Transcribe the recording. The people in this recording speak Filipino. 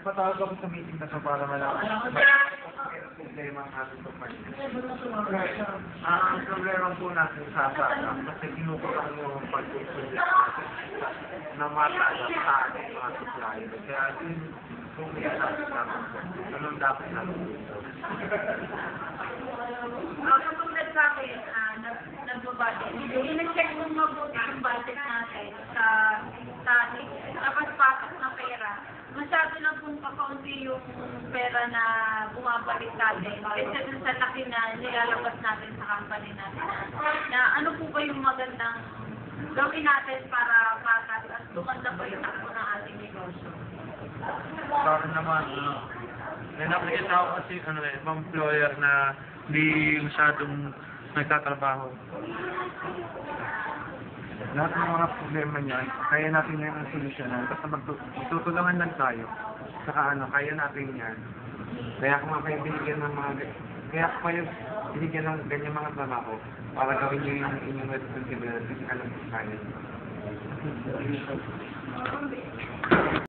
Nagpatawag ako sa meeting na sa para malaman. Problema ang ating kumpanya. Ang problema po natin sa asada, kasi kinukulang yung pag-usulit natin na mataas sa ating mga supplier. Kaya din, kung may natin natin, anong dapat natin dito? Kapag sa akin, nagbabudget. I-check mong mabuti yung budget natin sa pasok na pera. Masyado na pong kakaunti yung pera na bumabalik natin. Kasi dun sa laki na nilalabas natin sa company natin. Na ano po ba yung magandang gawin natin para patas at lumanda pa yung takbo ng ating negosyo? Para naman, may nakikita ko kasi employer na hindi masyadong nagtatrabaho. Lahat ng mga problema niyan, kaya natin yan ang solusyonan. Basta magtutulungan lang tayo. Saka kaya natin yan. Kaya kung kayo binigyan ng mga, kaya kung kayo binigyan ng ganyan mga trabaho, para gawin nyo yung inyong responsibility, alam ko kaya.